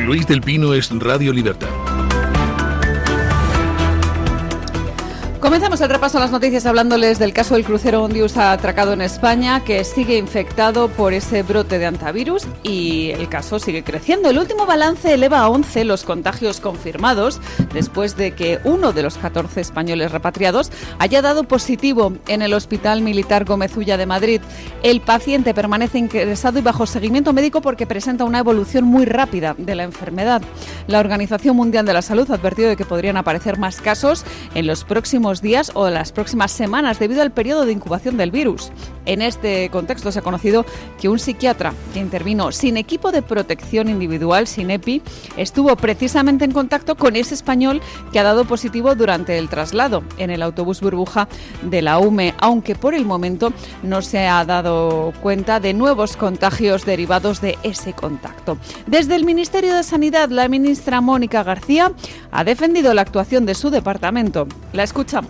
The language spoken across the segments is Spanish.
Luis del Pino es Radio Libertad. Comenzamos el repaso a las noticias hablándoles del caso del crucero Ondius atracado en España, que sigue infectado por ese brote de hantavirus y el caso sigue creciendo. El último balance eleva a 11 los contagios confirmados después de que uno de los 14 españoles repatriados haya dado positivo en el Hospital Militar Gómez Ulla de Madrid. El paciente permanece ingresado y bajo seguimiento médico porque presenta una evolución muy rápida de la enfermedad. La Organización Mundial de la Salud ha advertido de que podrían aparecer más casos en los próximos días o las próximas semanas debido al periodo de incubación del virus. En este contexto se ha conocido que un psiquiatra que intervino sin equipo de protección individual, sin EPI, estuvo precisamente en contacto con ese español que ha dado positivo durante el traslado en el autobús burbuja de la UME, aunque por el momento no se ha dado cuenta de nuevos contagios derivados de ese contacto. Desde el Ministerio de Sanidad, la ministra Mónica García ha defendido la actuación de su departamento. La escuchamos.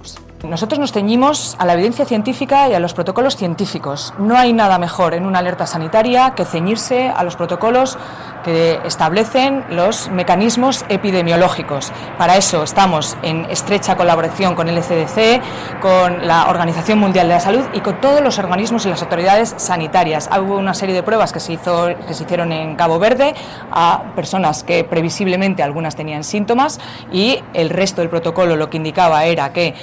Nosotros nos ceñimos a la evidencia científica y a los protocolos científicos. No hay nada mejor en una alerta sanitaria que ceñirse a los protocolos que establecen los mecanismos epidemiológicos. Para eso estamos en estrecha colaboración con el ECDC, con la Organización Mundial de la Salud y con todos los organismos y las autoridades sanitarias. Hubo una serie de pruebas que se hicieron en Cabo Verde a personas que previsiblemente algunas tenían síntomas y el resto del protocolo lo que indicaba era que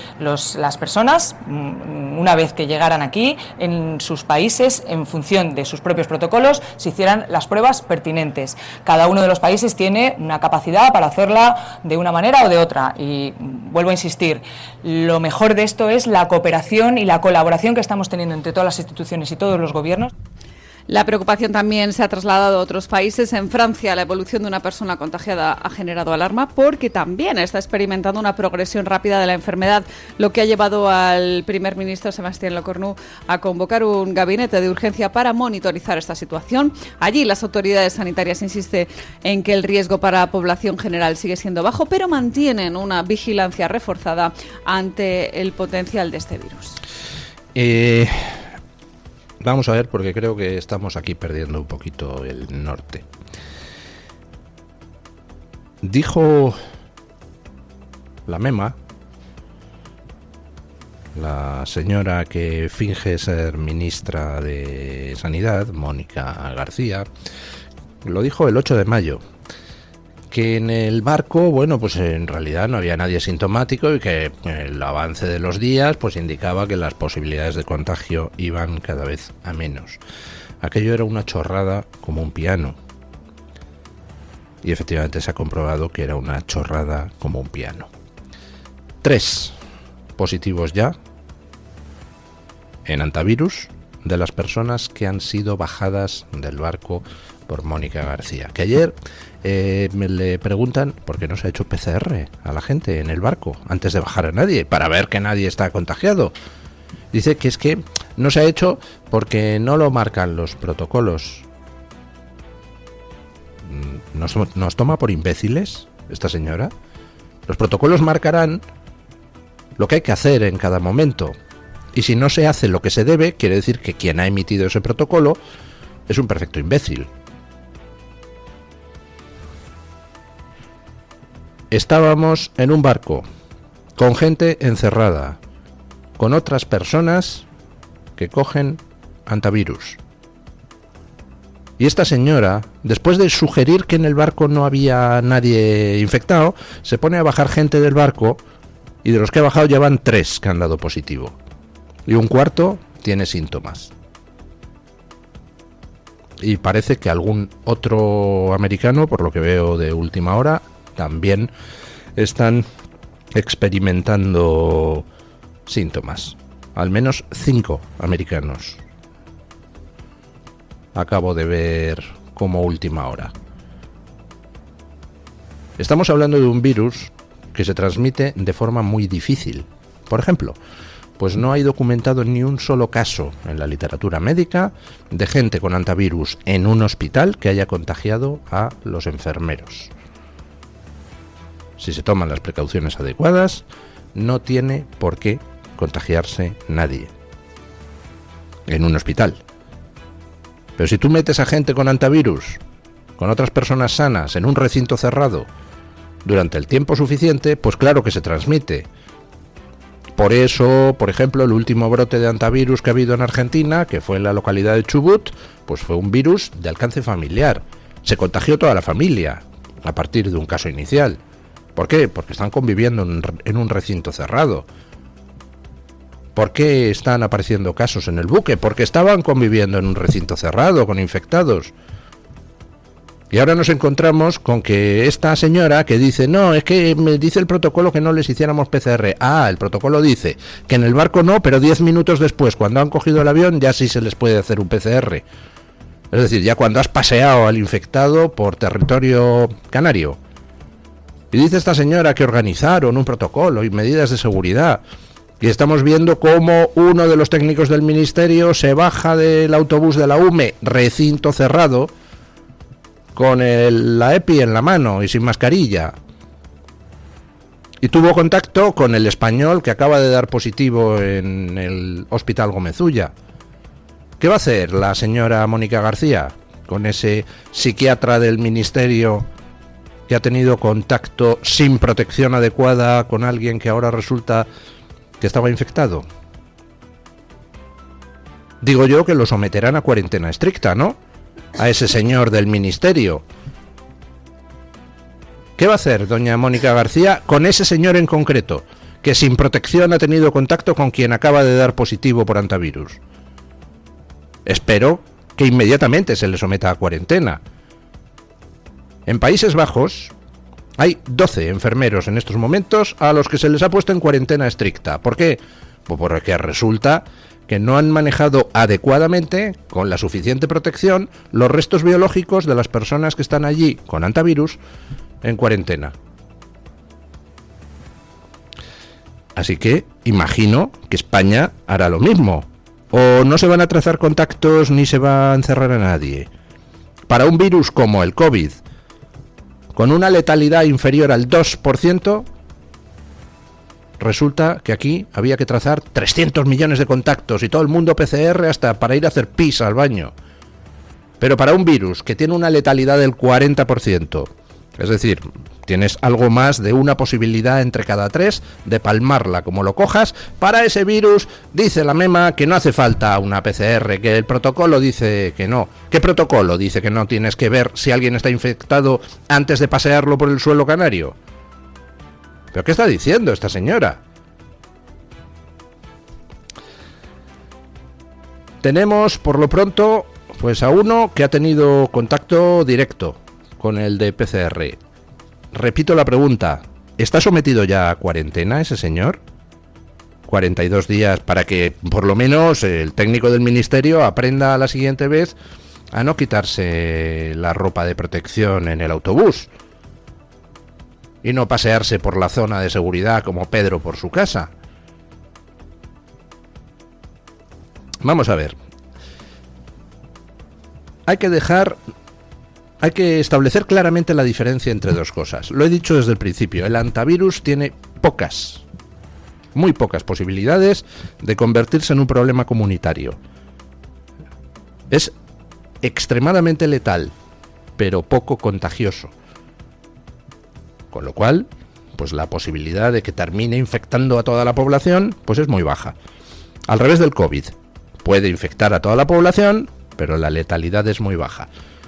las personas, una vez que llegaran aquí, en sus países, en función de sus propios protocolos, se hicieran las pruebas pertinentes. Cada uno de los países tiene una capacidad para hacerla de una manera o de otra. Y vuelvo a insistir, lo mejor de esto es la cooperación y la colaboración que estamos teniendo entre todas las instituciones y todos los gobiernos. La preocupación también se ha trasladado a otros países. En Francia, la evolución de una persona contagiada ha generado alarma porque también está experimentando una progresión rápida de la enfermedad, lo que ha llevado al primer ministro Sébastien Lecornu a convocar un gabinete de urgencia para monitorizar esta situación. Allí, las autoridades sanitarias insisten en que el riesgo para la población general sigue siendo bajo, pero mantienen una vigilancia reforzada ante el potencial de este virus. Vamos a ver, porque creo que estamos aquí perdiendo un poquito el norte. Dijo la Mema, la señora que finge ser ministra de Sanidad, Mónica García, lo dijo el 8 de mayo, que en el barco, bueno, pues en realidad no había nadie sintomático y que el avance de los días pues indicaba que las posibilidades de contagio iban cada vez a menos. Aquello era una chorrada como un piano. Y efectivamente se ha comprobado que era una chorrada como un piano. 3 positivos ya en hantavirus de las personas que han sido bajadas del barco por Mónica García. Que ayer me le preguntan por qué no se ha hecho PCR a la gente en el barco antes de bajar a nadie, para ver que nadie está contagiado. Dice que es que no se ha hecho porque no lo marcan los protocolos. ¿Nos toma por imbéciles esta señora? Los protocolos marcarán lo que hay que hacer en cada momento. Y si no se hace lo que se debe, quiere decir que quien ha emitido ese protocolo es un perfecto imbécil. Estábamos en un barco, con gente encerrada, con otras personas que cogen hantavirus. Y esta señora, después de sugerir que en el barco no había nadie infectado, se pone a bajar gente del barco y de los que ha bajado ya van 3 que han dado positivo. Y un cuarto tiene síntomas. Y parece que algún otro americano, por lo que veo de última hora, también están experimentando síntomas. Al menos 5 americanos. Acabo de ver como última hora. Estamos hablando de un virus que se transmite de forma muy difícil. Por ejemplo, pues no hay documentado ni un solo caso en la literatura médica de gente con hantavirus en un hospital que haya contagiado a los enfermeros. Si se toman las precauciones adecuadas, no tiene por qué contagiarse nadie en un hospital. Pero si tú metes a gente con hantavirus con otras personas sanas en un recinto cerrado durante el tiempo suficiente, pues claro que se transmite. Por eso, por ejemplo, el último brote de hantavirus que ha habido en Argentina, que fue en la localidad de Chubut, pues fue un virus de alcance familiar. Se contagió toda la familia a partir de un caso inicial. ¿Por qué? Porque están conviviendo en un recinto cerrado. ¿Por qué están apareciendo casos en el buque? Porque estaban conviviendo en un recinto cerrado con infectados. Y ahora nos encontramos con que esta señora que dice, no, es que me dice el protocolo que no les hiciéramos PCR. Ah, el protocolo dice que en el barco no, pero 10 minutos después, cuando han cogido el avión, ya sí se les puede hacer un PCR. Es decir, ya cuando has paseado al infectado por territorio canario. Y dice esta señora que organizaron un protocolo y medidas de seguridad. Y estamos viendo cómo uno de los técnicos del ministerio se baja del autobús de la UME, recinto cerrado, con la EPI en la mano y sin mascarilla. Y tuvo contacto con el español que acaba de dar positivo en el Hospital Gómez Ulla. ¿Qué va a hacer la señora Mónica García con ese psiquiatra del ministerio que ha tenido contacto sin protección adecuada con alguien que ahora resulta que estaba infectado? Digo yo que lo someterán a cuarentena estricta, ¿no? A ese señor del ministerio. ¿Qué va a hacer doña Mónica García con ese señor en concreto, que sin protección ha tenido contacto con quien acaba de dar positivo por hantavirus? Espero que inmediatamente se le someta a cuarentena. En Países Bajos hay 12 enfermeros en estos momentos a los que se les ha puesto en cuarentena estricta. ¿Por qué? Pues porque resulta que no han manejado adecuadamente, con la suficiente protección, los restos biológicos de las personas que están allí con hantavirus en cuarentena. Así que imagino que España hará lo mismo. O no se van a trazar contactos ni se va a encerrar a nadie. Para un virus como el COVID, con una letalidad inferior al 2%, resulta que aquí había que trazar 300 millones de contactos y todo el mundo PCR hasta para ir a hacer pis al baño. Pero para un virus que tiene una letalidad del 40%, es decir, tienes algo más de una posibilidad entre cada 3 de palmarla como lo cojas, para ese virus dice la MEMA que no hace falta una PCR, que el protocolo dice que no. ¿Qué protocolo dice que no tienes que ver si alguien está infectado antes de pasearlo por el suelo canario? ¿Pero qué está diciendo esta señora? Tenemos, por lo pronto, pues a uno que ha tenido contacto directo con el de PCR. Repito la pregunta, ¿está sometido ya a cuarentena ese señor? 42 días para que, por lo menos, el técnico del ministerio aprenda la siguiente vez a no quitarse la ropa de protección en el autobús. Y no pasearse por la zona de seguridad como Pedro por su casa. Vamos a ver. Hay que establecer claramente la diferencia entre dos cosas. Lo he dicho desde el principio, el hantavirus tiene muy pocas posibilidades de convertirse en un problema comunitario. Es extremadamente letal, pero poco contagioso. Con lo cual, pues la posibilidad de que termine infectando a toda la población, pues es muy baja. Al revés del COVID, puede infectar a toda la población, pero la letalidad es muy baja.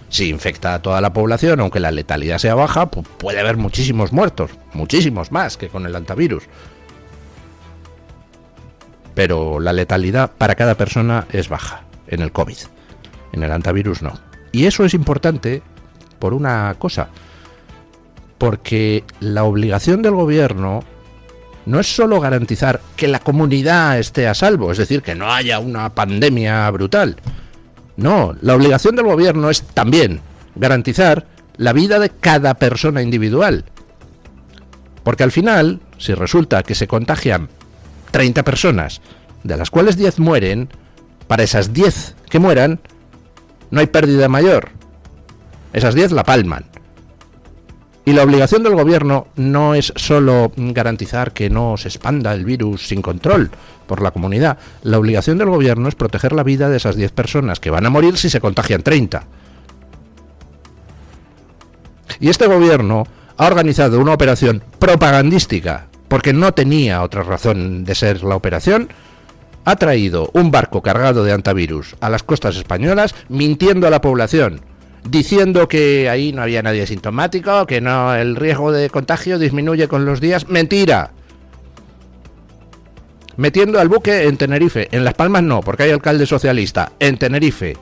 Si infecta a toda la población, aunque la letalidad sea baja, pues puede haber muchísimos muertos, muchísimos más que con el hantavirus. Pero la letalidad para cada persona es baja en el COVID, en el hantavirus no. Y eso es importante por una cosa, porque la obligación del gobierno no es solo garantizar que la comunidad esté a salvo, es decir, que no haya una pandemia brutal. No, la obligación del gobierno es también garantizar la vida de cada persona individual. Porque al final, si resulta que se contagian 30 personas, de las cuales 10 mueren, para esas 10 que mueran, no hay pérdida mayor. Esas 10 la palman. Y la obligación del gobierno no es solo garantizar que no se expanda el virus sin control por la comunidad. La obligación del gobierno es proteger la vida de esas 10 personas que van a morir si se contagian 30. Y este gobierno ha organizado una operación propagandística, porque no tenía otra razón de ser la operación. Ha traído un barco cargado de antivirus a las costas españolas, mintiendo a la población, diciendo que ahí no había nadie sintomático, que no, el riesgo de contagio disminuye con los días. ¡Mentira! Metiendo al buque en Tenerife. En Las Palmas no, porque hay alcalde socialista. En Tenerife.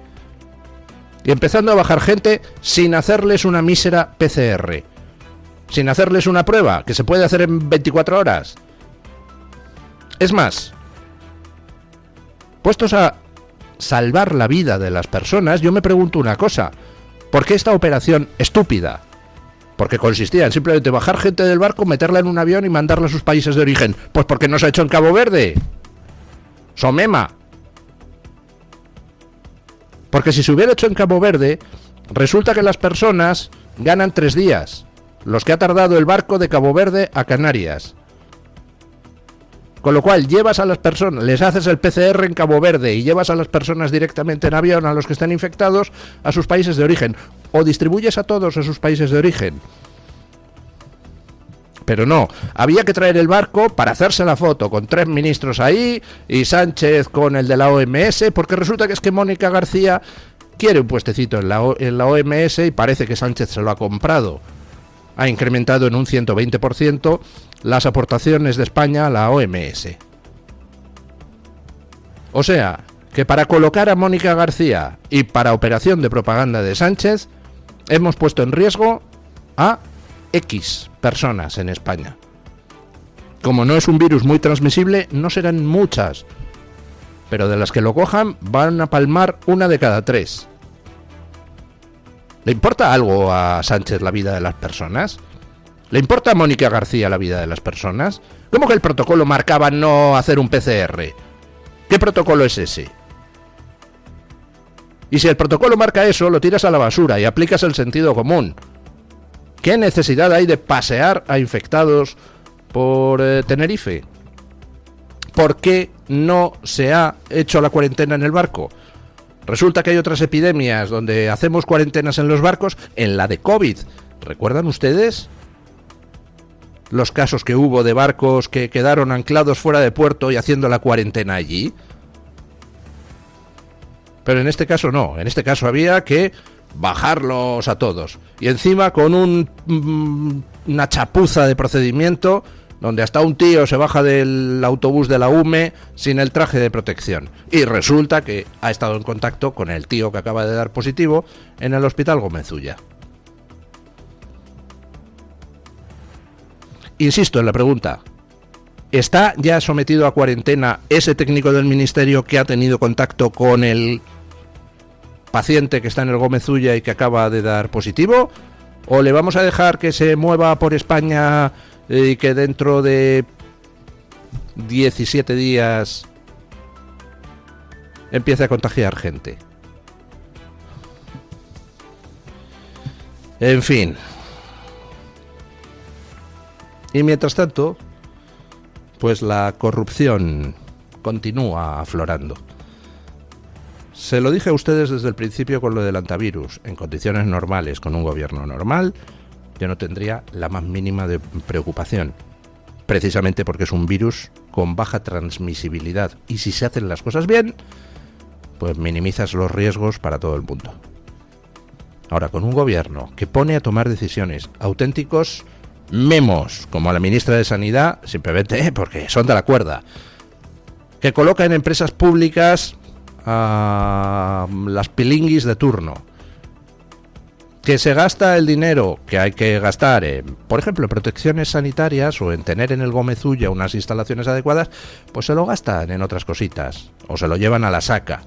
Y empezando a bajar gente sin hacerles una mísera PCR. Sin hacerles una prueba, que se puede hacer en 24 horas. Es más, puestos a salvar la vida de las personas, yo me pregunto una cosa. ¿Por qué esta operación estúpida? Porque consistía en simplemente bajar gente del barco, meterla en un avión y mandarla a sus países de origen. Pues porque no se ha hecho en Cabo Verde. Somema. Porque si se hubiera hecho en Cabo Verde, resulta que las personas ganan 3 días. Los que ha tardado el barco de Cabo Verde a Canarias. Con lo cual llevas a las personas, les haces el PCR en Cabo Verde y llevas a las personas directamente en avión, a los que están infectados, a sus países de origen. O distribuyes a todos a sus países de origen. Pero no, había que traer el barco para hacerse la foto con 3 ministros ahí y Sánchez con el de la OMS, porque resulta que es que Mónica García quiere un puestecito en la OMS y parece que Sánchez se lo ha comprado. Ha incrementado en un 120% las aportaciones de España a la OMS. O sea, que para colocar a Mónica García y para operación de propaganda de Sánchez, hemos puesto en riesgo a X personas en España. Como no es un virus muy transmisible, no serán muchas, pero de las que lo cojan van a palmar 1 de cada 3. ¿Le importa algo a Sánchez la vida de las personas? ¿Le importa a Mónica García la vida de las personas? ¿Cómo que el protocolo marcaba no hacer un PCR? ¿Qué protocolo es ese? Y si el protocolo marca eso, lo tiras a la basura y aplicas el sentido común. ¿Qué necesidad hay de pasear a infectados por Tenerife? ¿Por qué no se ha hecho la cuarentena en el barco? Resulta que hay otras epidemias donde hacemos cuarentenas en los barcos, en la de COVID. ¿Recuerdan ustedes los casos que hubo de barcos que quedaron anclados fuera de puerto y haciendo la cuarentena allí? Pero en este caso no, en este caso había que bajarlos a todos. Y encima con una chapuza de procedimiento donde hasta un tío se baja del autobús de la UME sin el traje de protección. Y resulta que ha estado en contacto con el tío que acaba de dar positivo en el Hospital Gómez Ulla. Insisto en la pregunta. ¿Está ya sometido a cuarentena ese técnico del ministerio que ha tenido contacto con el paciente que está en el Gómez Ulla y que acaba de dar positivo? ¿O le vamos a dejar que se mueva por España y que dentro de 17 días empiece a contagiar gente? En fin. Y mientras tanto, pues la corrupción continúa aflorando. Se lo dije a ustedes desde el principio con lo del antivirus. En condiciones normales, con un gobierno normal, yo no tendría la más mínima de preocupación. Precisamente porque es un virus con baja transmisibilidad. Y si se hacen las cosas bien, pues minimizas los riesgos para todo el mundo. Ahora, con un gobierno que pone a tomar decisiones auténticos memos, como a la ministra de Sanidad, simplemente porque son de la cuerda, que coloca en empresas públicas a las pilinguis de turno, que se gasta el dinero que hay que gastar en, por ejemplo, en protecciones sanitarias o en tener en el Gómez Ulla unas instalaciones adecuadas, pues se lo gastan en otras cositas o se lo llevan a la saca.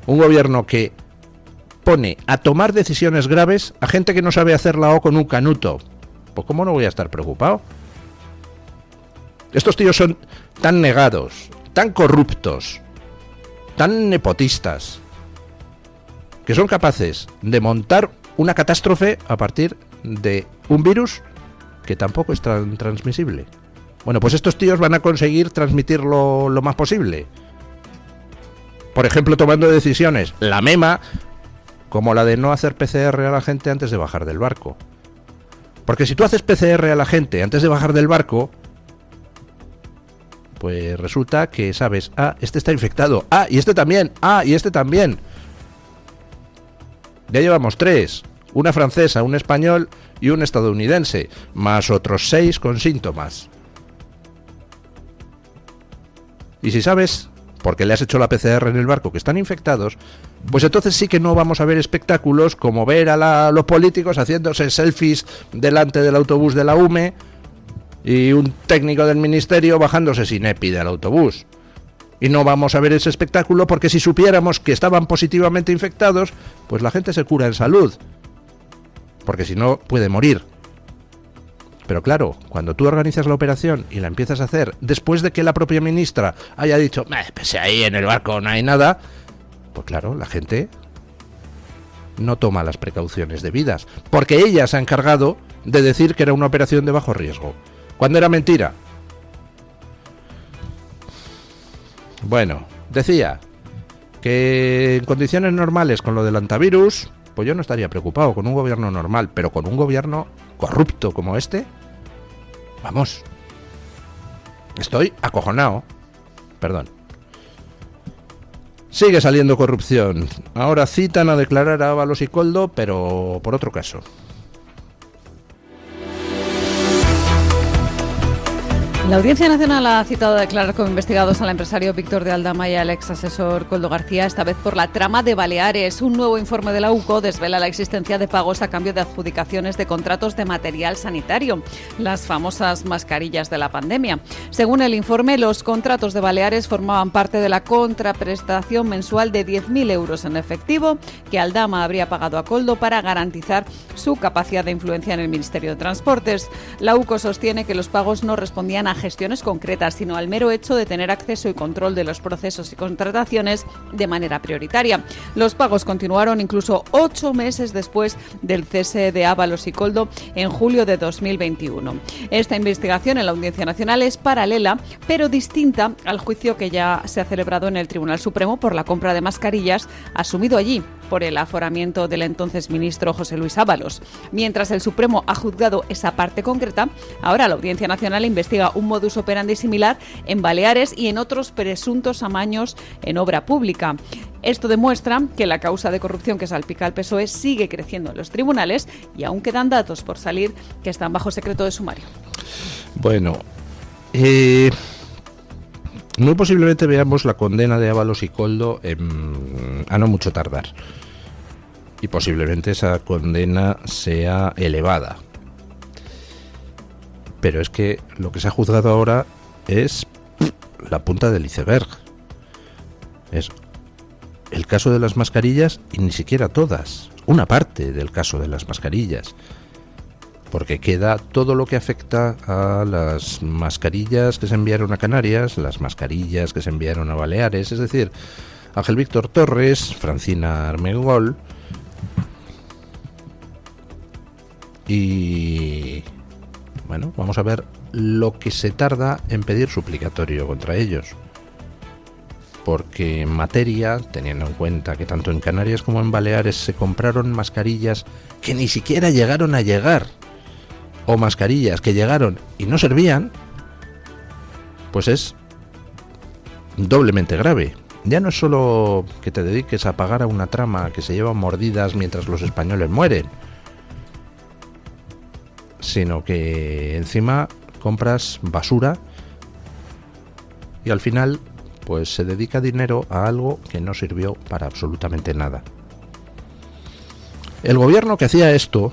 Un gobierno que pone a tomar decisiones graves a gente que no sabe hacer la O con un canuto. Pues ¿cómo no voy a estar preocupado? Estos tíos son tan negados, tan corruptos, tan nepotistas, que son capaces de montar una catástrofe a partir de un virus que tampoco es tan transmisible. Bueno, pues estos tíos van a conseguir transmitirlo lo más posible. Por ejemplo, tomando decisiones. La MEMA como la de no hacer PCR a la gente antes de bajar del barco. Porque si tú haces PCR a la gente antes de bajar del barco, pues resulta que sabes, este está infectado, y este también, y este también. Ya llevamos 3, una francesa, un español y un estadounidense, más otros 6 con síntomas. Y si sabes, porque le has hecho la PCR en el barco, que están infectados, pues entonces sí que no vamos a ver espectáculos como ver a los políticos haciéndose selfies delante del autobús de la UME y un técnico del ministerio bajándose sin EPI del autobús. Y no vamos a ver ese espectáculo porque si supiéramos que estaban positivamente infectados, pues la gente se cura en salud. Porque si no, puede morir. Pero claro, cuando tú organizas la operación y la empiezas a hacer después de que la propia ministra haya dicho, pues ahí en el barco no hay nada, pues claro, la gente no toma las precauciones debidas, porque ella se ha encargado de decir que era una operación de bajo riesgo, cuando era mentira. Bueno, decía que en condiciones normales con lo del antivirus, pues yo no estaría preocupado con un gobierno normal, pero con un gobierno corrupto como este, vamos, estoy acojonado. Perdón. Sigue saliendo corrupción. Ahora citan a declarar a Ábalos y Koldo, pero por otro caso. La Audiencia Nacional ha citado a declarar como investigados al empresario Víctor de Aldama y al ex asesor Koldo García, esta vez por la trama de Baleares. Un nuevo informe de la UCO desvela la existencia de pagos a cambio de adjudicaciones de contratos de material sanitario, las famosas mascarillas de la pandemia. Según el informe, los contratos de Baleares formaban parte de la contraprestación mensual de 10.000 euros en efectivo que Aldama habría pagado a Koldo para garantizar su capacidad de influencia en el Ministerio de Transportes. La UCO sostiene que los pagos no respondían a gestiones concretas, sino al mero hecho de tener acceso y control de los procesos y contrataciones de manera prioritaria. Los pagos continuaron incluso 8 meses después del cese de Ábalos y Koldo en julio de 2021. Esta investigación en la Audiencia Nacional es paralela, pero distinta al juicio que ya se ha celebrado en el Tribunal Supremo por la compra de mascarillas, asumido allí por el aforamiento del entonces ministro José Luis Ábalos. Mientras el Supremo ha juzgado esa parte concreta, ahora la Audiencia Nacional investiga un modus operandi similar en Baleares y en otros presuntos amaños en obra pública. Esto demuestra que la causa de corrupción que salpica al PSOE sigue creciendo en los tribunales y aún quedan datos por salir que están bajo secreto de sumario. Bueno, muy posiblemente veamos la condena de Ábalos y Koldo a no mucho tardar. Y posiblemente esa condena sea elevada. Pero es que lo que se ha juzgado ahora es la punta del iceberg. Es el caso de las mascarillas y ni siquiera todas. Una parte del caso de las mascarillas. Porque queda todo lo que afecta a las mascarillas que se enviaron a Canarias, las mascarillas que se enviaron a Baleares, es decir, Ángel Víctor Torres, Francina Armengol y... bueno, vamos a ver lo que se tarda en pedir suplicatorio contra ellos. Porque en materia, teniendo en cuenta que tanto en Canarias como en Baleares se compraron mascarillas que ni siquiera llegaron a llegar, o mascarillas que llegaron y no servían, pues es doblemente grave. Ya no es solo que te dediques a pagar a una trama que se lleva mordidas mientras los españoles mueren, sino que encima compras basura y al final pues se dedica dinero a algo que no sirvió para absolutamente nada. El gobierno que hacía esto,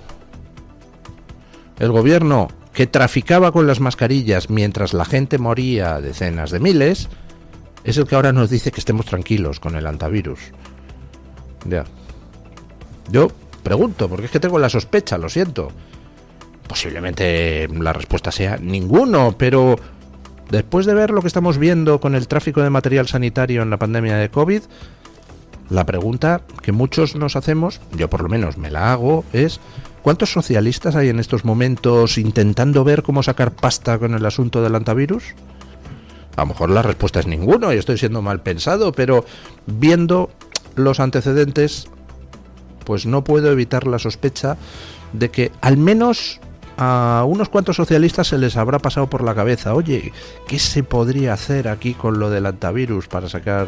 el gobierno que traficaba con las mascarillas mientras la gente moría a decenas de miles, es el que ahora nos dice que estemos tranquilos con el antivirus. Ya. Yo pregunto, porque es que tengo la sospecha, lo siento. Posiblemente la respuesta sea ninguno, pero después de ver lo que estamos viendo con el tráfico de material sanitario en la pandemia de COVID, la pregunta que muchos nos hacemos, yo por lo menos me la hago, es ¿cuántos socialistas hay en estos momentos intentando ver cómo sacar pasta con el asunto del antivirus? A lo mejor la respuesta es ninguno y estoy siendo mal pensado, pero viendo los antecedentes, pues no puedo evitar la sospecha de que al menos a unos cuantos socialistas se les habrá pasado por la cabeza, oye, ¿qué se podría hacer aquí con lo del antivirus para sacar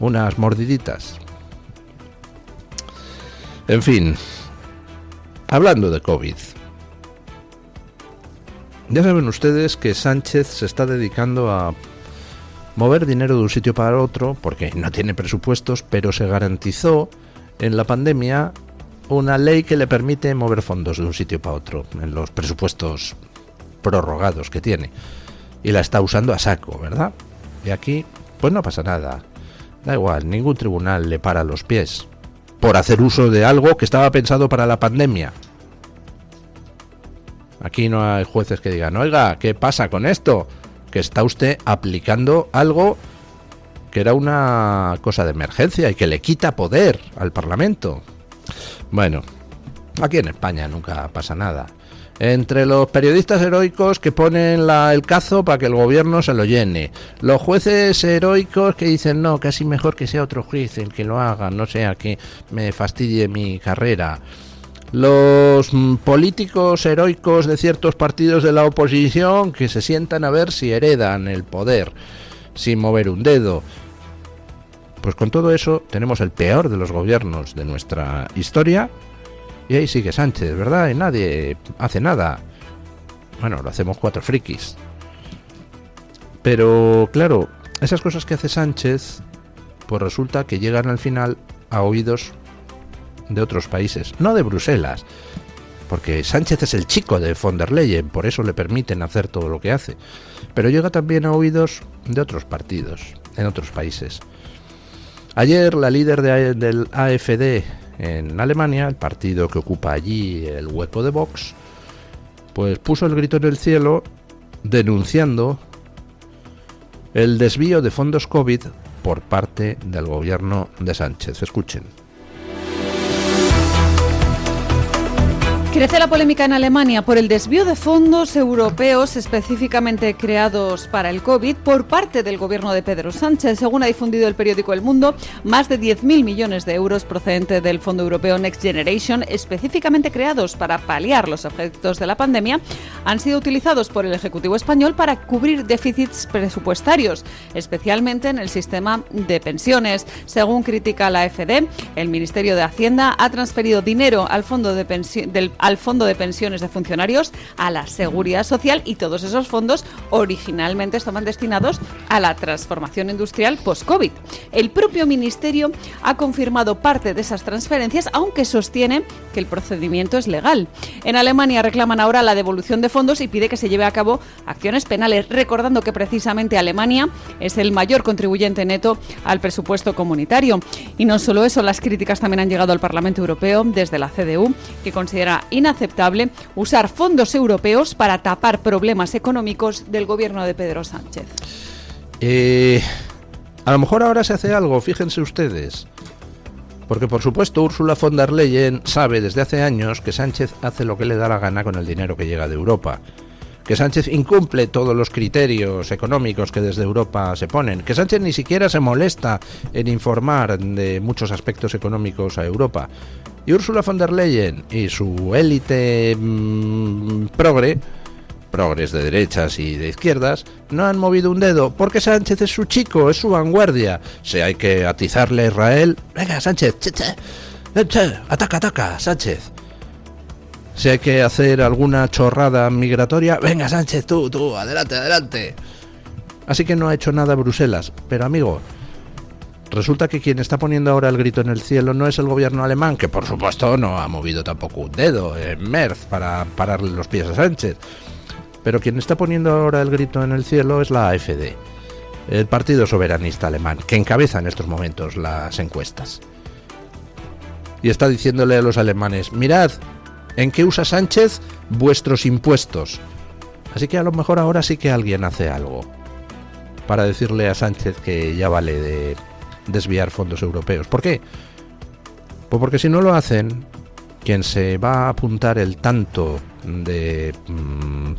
unas mordiditas? En fin, hablando de COVID, ya saben ustedes que Sánchez se está dedicando a mover dinero de un sitio para otro porque no tiene presupuestos, pero se garantizó en la pandemia una ley que le permite mover fondos de un sitio para otro en los presupuestos prorrogados que tiene, y la está usando a saco, ¿verdad? Y aquí pues no pasa nada, da igual, ningún tribunal le para los pies por hacer uso de algo que estaba pensado para la pandemia. Aquí no hay jueces que digan, oiga, ¿qué pasa con esto? Que está usted aplicando algo que era una cosa de emergencia y que le quita poder al Parlamento. Bueno, aquí en España nunca pasa nada. Entre los periodistas heroicos que ponen el cazo para que el gobierno se lo llene, los jueces heroicos que dicen no, casi mejor que sea otro juez el que lo haga, no sea que me fastidie mi carrera, los políticos heroicos de ciertos partidos de la oposición que se sientan a ver si heredan el poder sin mover un dedo. Pues con todo eso tenemos el peor de los gobiernos de nuestra historia. Y ahí sigue Sánchez, ¿verdad? Y nadie hace nada. Bueno, lo hacemos 4 frikis. Pero, claro, esas cosas que hace Sánchez, pues resulta que llegan al final a oídos de otros países, no de Bruselas, porque Sánchez es el chico de von der Leyen, por eso le permiten hacer todo lo que hace. Pero llega también a oídos de otros partidos, en otros países. Ayer la líder del AfD en Alemania, el partido que ocupa allí el hueco de Vox, pues puso el grito en el cielo denunciando el desvío de fondos COVID por parte del gobierno de Sánchez. Escuchen. Crece la polémica en Alemania por el desvío de fondos europeos específicamente creados para el COVID por parte del gobierno de Pedro Sánchez. Según ha difundido el periódico El Mundo, más de 10.000 millones de euros procedentes del Fondo Europeo Next Generation, específicamente creados para paliar los efectos de la pandemia, han sido utilizados por el Ejecutivo español para cubrir déficits presupuestarios, especialmente en el sistema de pensiones. Según critica la AfD, el Ministerio de Hacienda ha transferido dinero al Fondo de Pensiones de Funcionarios, a la Seguridad Social, y todos esos fondos originalmente estaban destinados a la transformación industrial post-COVID. El propio Ministerio ha confirmado parte de esas transferencias, aunque sostiene que el procedimiento es legal. En Alemania reclaman ahora la devolución de fondos y pide que se lleve a cabo acciones penales, recordando que precisamente Alemania es el mayor contribuyente neto al presupuesto comunitario. Y no solo eso, las críticas también han llegado al Parlamento Europeo desde la CDU, que considera inaceptable usar fondos europeos para tapar problemas económicos del gobierno de Pedro Sánchez. A lo mejor ahora se hace algo, fíjense ustedes. Porque por supuesto Ursula von der Leyen sabe desde hace años que Sánchez hace lo que le da la gana con el dinero que llega de Europa. Que Sánchez incumple todos los criterios económicos que desde Europa se ponen. Que Sánchez ni siquiera se molesta en informar de muchos aspectos económicos a Europa. Y Ursula von der Leyen y su élite progres de derechas y de izquierdas, no han movido un dedo, porque Sánchez es su chico, es su vanguardia. Si hay que atizarle a Israel, venga Sánchez, ataca, Sánchez. Si hay que hacer alguna chorrada migratoria, venga Sánchez, tú, adelante. Así que no ha hecho nada Bruselas, pero amigo, resulta que quien está poniendo ahora el grito en el cielo no es el gobierno alemán, que por supuesto no ha movido tampoco un dedo en Merz para pararle los pies a Sánchez. Pero quien está poniendo ahora el grito en el cielo es la AfD, el partido soberanista alemán, que encabeza en estos momentos las encuestas. Y está diciéndole a los alemanes, mirad, ¿en qué usa Sánchez vuestros impuestos? Así que a lo mejor ahora sí que alguien hace algo para decirle a Sánchez que ya vale de desviar fondos europeos. ¿Por qué? Pues porque si no lo hacen, quien se va a apuntar el tanto de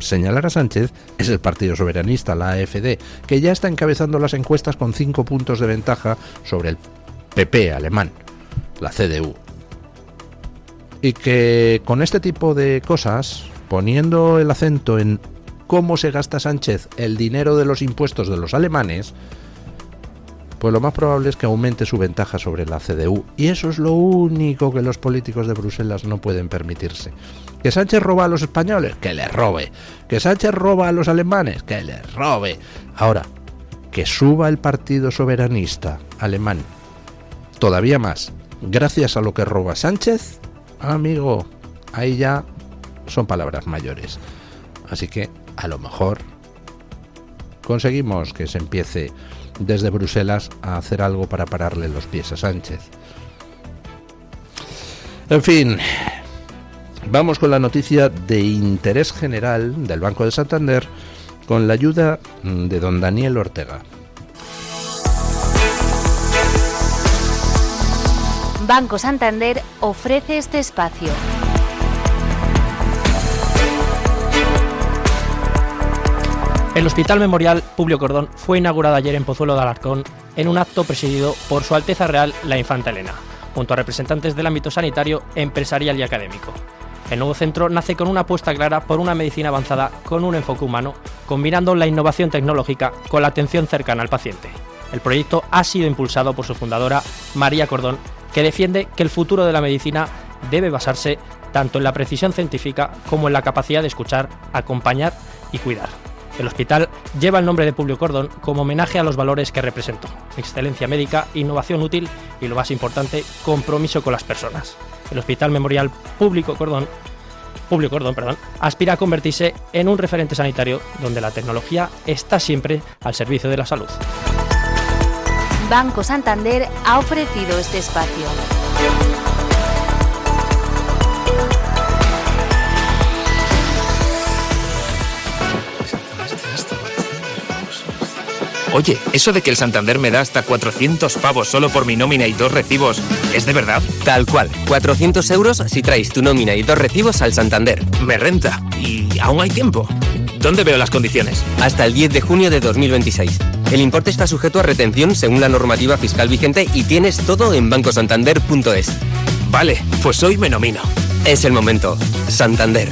señalar a Sánchez es el partido soberanista, la AfD, que ya está encabezando las encuestas con 5 puntos de ventaja sobre el PP alemán, la CDU. Y que con este tipo de cosas, poniendo el acento en cómo se gasta Sánchez el dinero de los impuestos de los alemanes, pues lo más probable es que aumente su ventaja sobre la CDU. Y eso es lo único que los políticos de Bruselas no pueden permitirse. ¿Que Sánchez roba a los españoles? ¡Que le robe! ¿Que Sánchez roba a los alemanes? ¡Que le robe! Ahora, que suba el partido soberanista alemán todavía más, gracias a lo que roba Sánchez, amigo, ahí ya son palabras mayores. Así que, a lo mejor, conseguimos que se empiece desde Bruselas a hacer algo para pararle los pies a Sánchez. En fin, vamos con la noticia de interés general del Banco de Santander con la ayuda de don Daniel Ortega. Banco Santander ofrece este espacio. El Hospital Memorial Publio Cordón fue inaugurado ayer en Pozuelo de Alarcón en un acto presidido por Su Alteza Real la Infanta Elena, junto a representantes del ámbito sanitario, empresarial y académico. El nuevo centro nace con una apuesta clara por una medicina avanzada con un enfoque humano, combinando la innovación tecnológica con la atención cercana al paciente. El proyecto ha sido impulsado por su fundadora, María Cordón, que defiende que el futuro de la medicina debe basarse tanto en la precisión científica como en la capacidad de escuchar, acompañar y cuidar. El hospital lleva el nombre de Publio Cordón como homenaje a los valores que representó: excelencia médica, innovación útil y, lo más importante, compromiso con las personas. El Hospital Memorial Publio Cordón, aspira a convertirse en un referente sanitario donde la tecnología está siempre al servicio de la salud. Banco Santander ha ofrecido este espacio. Oye, eso de que el Santander me da hasta 400 pavos solo por mi nómina y 2 recibos, ¿es de verdad? Tal cual, 400 euros si traes tu nómina y 2 recibos al Santander. Me renta. ¿Y aún hay tiempo? ¿Dónde veo las condiciones? Hasta el 10 de junio de 2026. El importe está sujeto a retención según la normativa fiscal vigente y tienes todo en bancosantander.es. Vale, pues hoy me nomino. Es el momento. Santander.